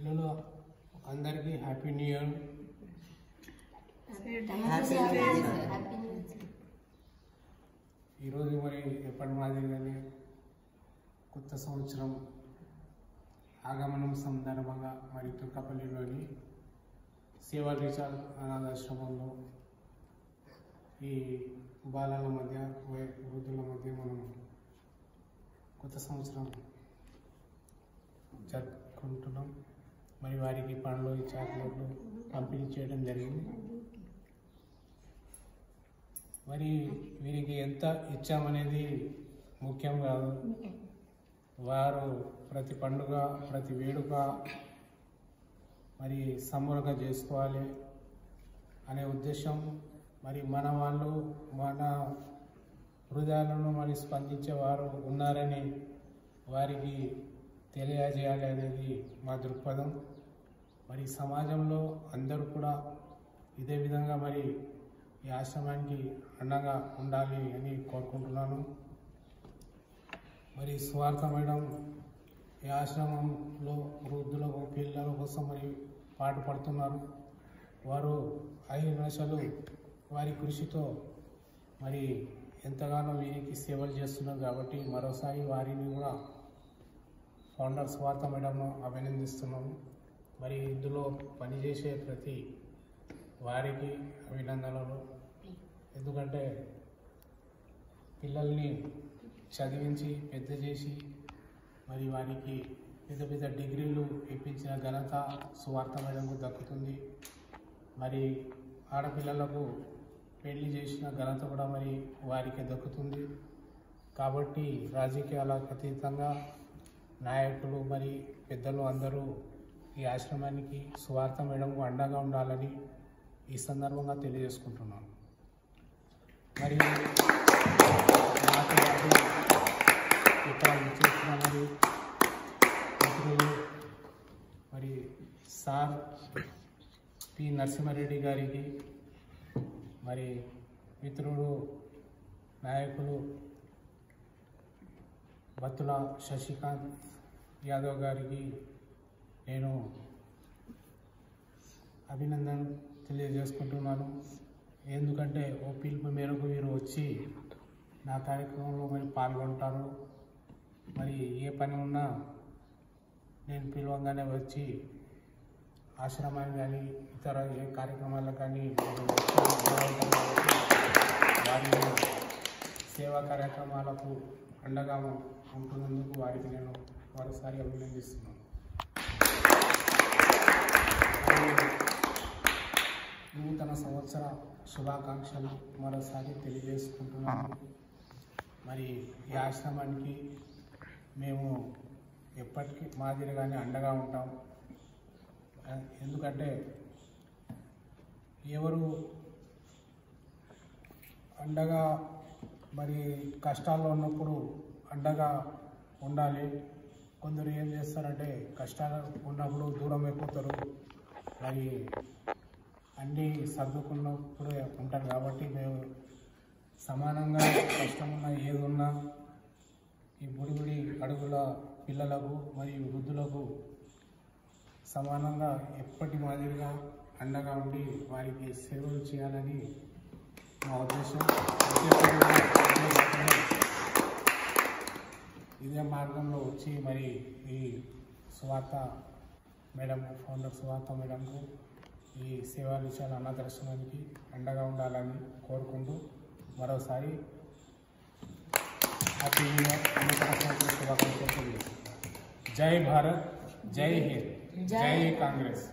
పిల్లలు అందరికీ happy new year. ఈరోజు మరి ఎప్పటి మాదిరిగానే కొత్త సంవత్సరం ఆగమనం సందర్భంగా మరి తుర్కపల్లిలోని సేవా రీచాల్ అనాథాశ్రమంలో ఈ బాలల మధ్య వృద్ధుల మధ్య మనం కొత్త సంవత్సరం జరుపుకుంటున్నాం. మరి వారికి పండ్లు చాక్లెట్లు పంపిణీ చేయడం జరిగింది. మరి వీరికి ఎంత ఇచ్చామనేది ముఖ్యం కాదు. వారు ప్రతి పండుగ ప్రతి వేడుక మరి సమూలంగా చేసుకోవాలి అనే ఉద్దేశం మరి మన వాళ్ళు మన హృదయాలను మరి స్పందించేవారు ఉన్నారని వారికి తెలియజేయాలి అనేది మా దృక్పథం. మరి సమాజంలో అందరూ కూడా ఇదే విధంగా మరి ఈ ఆశ్రమానికి అండగా ఉండాలి అని కోరుకుంటున్నాను. మరి స్వార్థ మేడం ఈ ఆశ్రమంలో వృద్ధులకు పిల్లల కోసం మరి పాటుపడుతున్నారు. వారు 5 నిమిషాలు వారి కృషితో మరి ఎంతగానో వీరికి సేవలు చేస్తున్నారు. కాబట్టి మరోసారి వారిని కూడా ఫౌండర్ స్వార్థ మేడంను అభినందిస్తున్నాము. మరి ఇందులో పనిచేసే ప్రతి వారికి అభినందనలు. ఎందుకంటే పిల్లల్ని చదివించి పెద్ద చేసి మరి వారికి పెద్ద పెద్ద డిగ్రీలు ఇప్పించిన ఘనత స్వార్థ మేడంకు దక్కుతుంది. మరి ఆడపిల్లలకు పెళ్లి చేసిన ఘనత కూడా మరి వారికి దక్కుతుంది. కాబట్టి రాజకీయాలకు అతీతంగా నాయకులు మరి పెద్దలు అందరూ ఈ ఆశ్రమానికి స్వార్థ మేడంకు అండగా ఉండాలని ఈ సందర్భంగా తెలియజేసుకుంటున్నాను. మరి ఇక్కడ చేసిన మరి మిత్రులు మరి సార్ పి నరసింహారెడ్డి గారికి, మరి మిత్రుడు నాయకులు బత్తుల శశికాంత్ యాదవ్ గారికి నేను అభినందన తెలియజేసుకుంటున్నాను. ఎందుకంటే ఓ పిలుపు మేరకు వీరు వచ్చి నా కార్యక్రమంలో మరి పాల్గొంటారు. మరి ఏ పని ఉన్నా నేను పిలవంగానే వచ్చి ఆశ్రమాన్ని కానీ ఇతర ఏ కార్యక్రమాలకు కానీ వారి సేవా కార్యక్రమాలకు అండగా ఉంటున్నందుకు వారికి నేను మరోసారి అభినందిస్తున్నాను. నూతన సంవత్సర శుభాకాంక్షలు మరోసారి తెలియజేసుకుంటున్నాను. మరి ఈ ఆశ్రమానికి మేము ఎప్పటికీ మాదిరిగానే అండగా ఉంటాం. ఎందుకంటే ఎవరు అండగా మరి కష్టాల్లో ఉన్నప్పుడు అండగా ఉండాలి. కొందరు ఏం చేస్తారంటే కష్టాలు ఉన్నప్పుడు దూరం అయిపోతారు. మరి అన్నీ సర్దుకున్నప్పుడు ఉంటారు. కాబట్టి మేము సమానంగా కష్టమున్నా ఏదున్నా ఈ బుడిబుడి అడుగుల పిల్లలకు మరియు వృద్ధులకు సమానంగా ఎప్పటి మాదిరిగా అండగా ఉండి వారికి సేవలు చేయాలని మా ఉద్దేశం. ఇదే మార్గంలో వచ్చి మరి ఈ స్వార్థ మేడం ఫౌండర్ స్వార్థ మేడంకు ఈ సేవా రీచాల్ అనాథాశ్రమానికి అండగా ఉండాలని కోరుకుంటూ మరోసారి హ్యాపీ న్యూ ఇయర్ శుభాకాంక్షలు. జై భారత్, జై హింద్, జై కాంగ్రెస్.